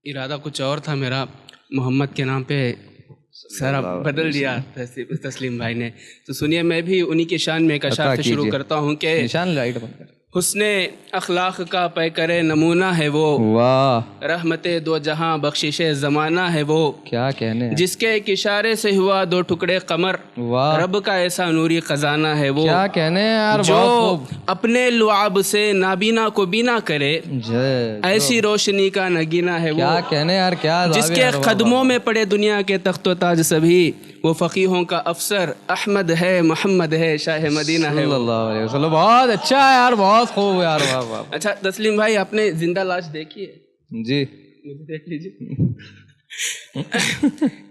ارادہ کچھ اور تھا میرا، محمد کے نام پہ سارا بدل دیا تسلیم بھائی نے. تو سنیے، میں بھی انہی کی شان میں ایک اشعار سے شروع کرتا ہوں کہ حسن اخلاق کا پیکرے نمونہ ہے وہ، واہ رحمت دو جہاں بخشش زمانہ ہے وہ، کیا کہنے ہیں. جس کے ایک اشارے سے ہوا دو ٹکڑے قمر، واہ رب کا ایسا نوری خزانہ ہے وہ، کیا کہنے ہیں یار. جو اپنے لعاب سے نابینا کو بینا کرے، ایسی روشنی کا نگینہ ہے وہ. کیا کہنے یار، کیا جس کے قدموں میں پڑے دنیا کے تخت و تاج سبھی، وہ فقیہوں کا افسر احمد ہے، محمد ہے، شاہ مدینہ ہے. صلی اللہ علیہ وسلم. بہت اچھا ہے یار، بہت خوب یار. واہ واہ. اچھا تسلیم بھائی، آپ نے زندہ لاش دیکھی ہے؟ جی مجھے دیکھ لیجیے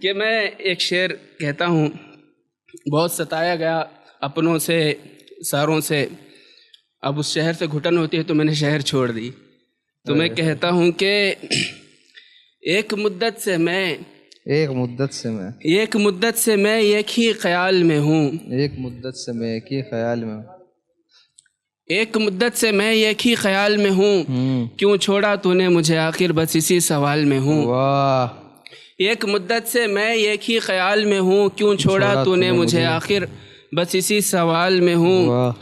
کہ میں ایک شعر کہتا ہوں. بہت ستایا گیا اپنوں سے، ساروں سے، اب اس شہر سے گھٹن ہوتی ہے تو میں نے شہر چھوڑ دی. تو میں کہتا ہوں کہ ایک مدت سے میں ایک مدت سے میں ایک ہی خیال میں ہوں، ایک مدت سے میں ایک ہی خیال میں ہوں، ایک مدت سے میں ایک ہی خیال میں ہوں، کیوں چھوڑا تو نے مجھے آخر بس اسی سوال میں ہوں. واہ. ایک مدت سے میں ایک ہی خیال میں ہوں، کیوں چھوڑا تو نے مجھے آخر بس اسی سوال میں ہوں. واہ.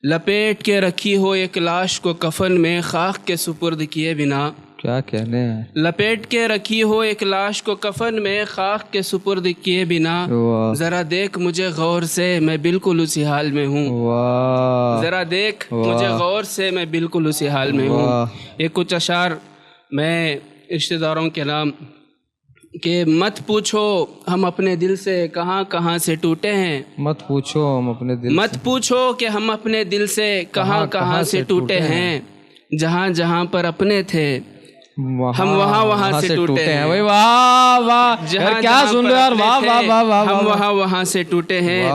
لپیٹ کے رکھی ہو ایک لاش کو کفن میں، خاک کے سپرد کیے بنا. کیا کہنے ہیں. لپیٹ کے رکھی ہو ایک لاش کو کفن میں، خاک کے سپرد کیے بنا. ذرا دیکھ مجھے غور سے، میں بالکل اسی حال میں ہوں. ذرا دیکھ مجھے غور سے، میں بالکل اسی حال میں ہوں. ایک کچھ اشعار میں رشتہ داروں کے نام کہ مت پوچھو ہم اپنے دل سے کہاں کہاں سے ٹوٹے ہیں، مت پوچھو ہم اپنے دل مت پوچھو کہ ہم اپنے دل سے کہاں کہاں سے ٹوٹے ہیں، جہاں جہاں پر اپنے تھے ہم وہاں وہاں سے ٹوٹے ہیں. واہ واہ. کیا سن رہے یار. واہ واہ واہ واہ. ہم وہاں وہاں سے ٹوٹے ہیں.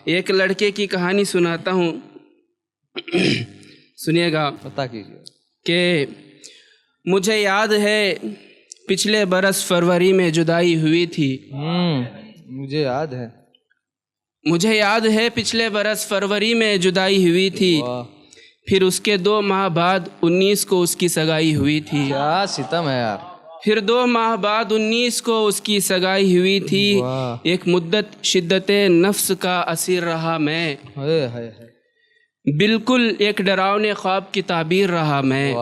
ایک لڑکے کی کہانی سناتا ہوں، سنیے گا. پتہ کیجیے کہ مجھے یاد ہے پچھلے برس فروری میں جدائی ہوئی تھی. مجھے یاد ہے پچھلے برس فروری میں جدائی ہوئی تھی. پھر اس کے 2 ماہ بعد 19 کو اس کی سگائی ہوئی تھی. کیا ستم ہے یار. پھر 2 ماہ بعد 19 کو اس کی سگائی ہوئی تھی. ایک مدت شدت نفس کا اسیر رہا میں، بالکل ایک ڈراؤنے خواب کی تعبیر رہا میں.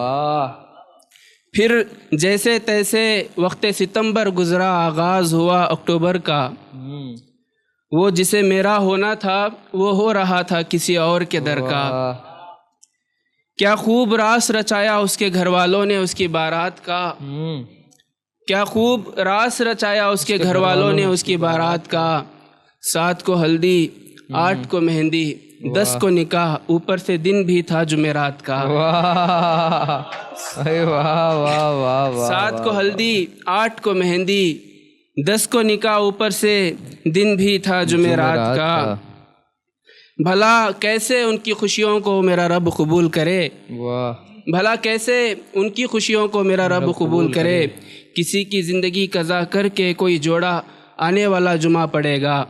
پھر جیسے تیسے وقت ستمبر گزرا، آغاز ہوا اکتوبر کا. وہ جسے میرا ہونا تھا وہ ہو رہا تھا کسی اور کے در کا. کیا خوب راس رچایا اس کے گھر والوں نے اس کی بارات کا، کیا خوب راس رچایا اس کے گھر والوں نے اس کی بارات کا. 7 کو ہلدی، 8 کو مہندی، 10 کو نکاح، اوپر سے دن بھی تھا جمعرات کا. 7 کو ہلدی، 8 کو مہندی، 10 کو نکاح، اوپر سے دن بھی تھا جمعرات کا. بھلا کیسے ان کی خوشیوں کو میرا رب قبول کرے، بھلا کیسے ان کی خوشیوں کو میرا رب قبول کرے. کسی کی زندگی قضا کر کے کوئی جوڑا آنے والا جمعہ پڑے گا.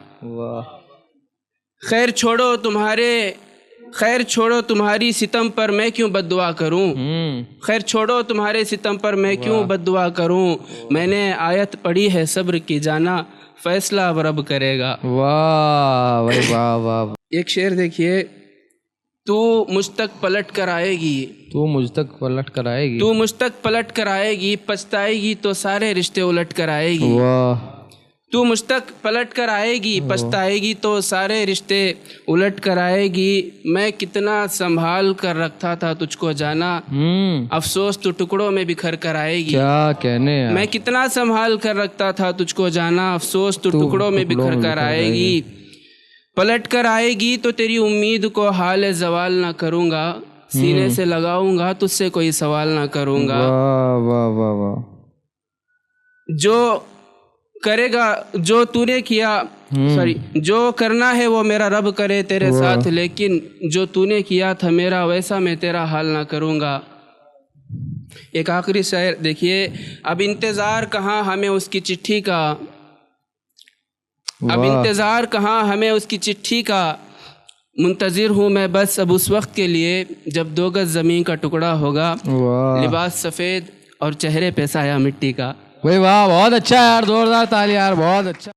خیر چھوڑو تمہاری ستم پر میں کیوں بد دعا کروں، خیر چھوڑو تمہارے ستم پر میں کیوں بد دعا کروں. میں نے آیت پڑھی ہے صبر کی جانا، فیصلہ اب رب کرے گا. واہ واہ واہ. ایک شعر دیکھیے. تو مجھ تک پلٹ کر آئے گی، تو مجھ تک پلٹ کر آئے گی، تو مجھ تک پلٹ کر آئے گی، پچھتائے گی تو سارے رشتے الٹ کر آئے گی. تو مجھ تک پلٹ کر آئے گی، پچھتائے گی تو سارے رشتے الٹ کر آئے گی. میں کتنا سنبھال کر رکھا تھا تجھ کو جانا، افسوس تو ٹکڑوں میں بکھر کر آئے گی. کیا کہنے ہیں. میں کتنا سنبھال کر رکھتا تھا تجھ کو جانا، افسوس تو ٹکڑوں میں بکھر کر آئے گی. پلٹ کر آئے گی تو تیری امید کو حال زوال نہ کروں گا، سینے سے لگاؤں گا تجھ سے کوئی سوال نہ کروں گا. جو کرے گا جو تو نے کیا، جو کرنا ہے وہ میرا رب کرے تیرے ساتھ، لیکن جو تو نے کیا تھا میرا ویسا میں تیرا حال نہ کروں گا. ایک آخری شعر دیکھیے. اب انتظار کہاں ہمیں اس کی چٹھی کا، اب انتظار کہاں ہمیں اس کی چٹھی کا، منتظر ہوں میں بس اب اس وقت کے لیے جب 2 گز زمین کا ٹکڑا ہوگا. لباس سفید اور چہرے پہ سایہ مٹی کا. بھائی واہ، بہت اچھا یار، زوردار تالی یار، بہت اچھا.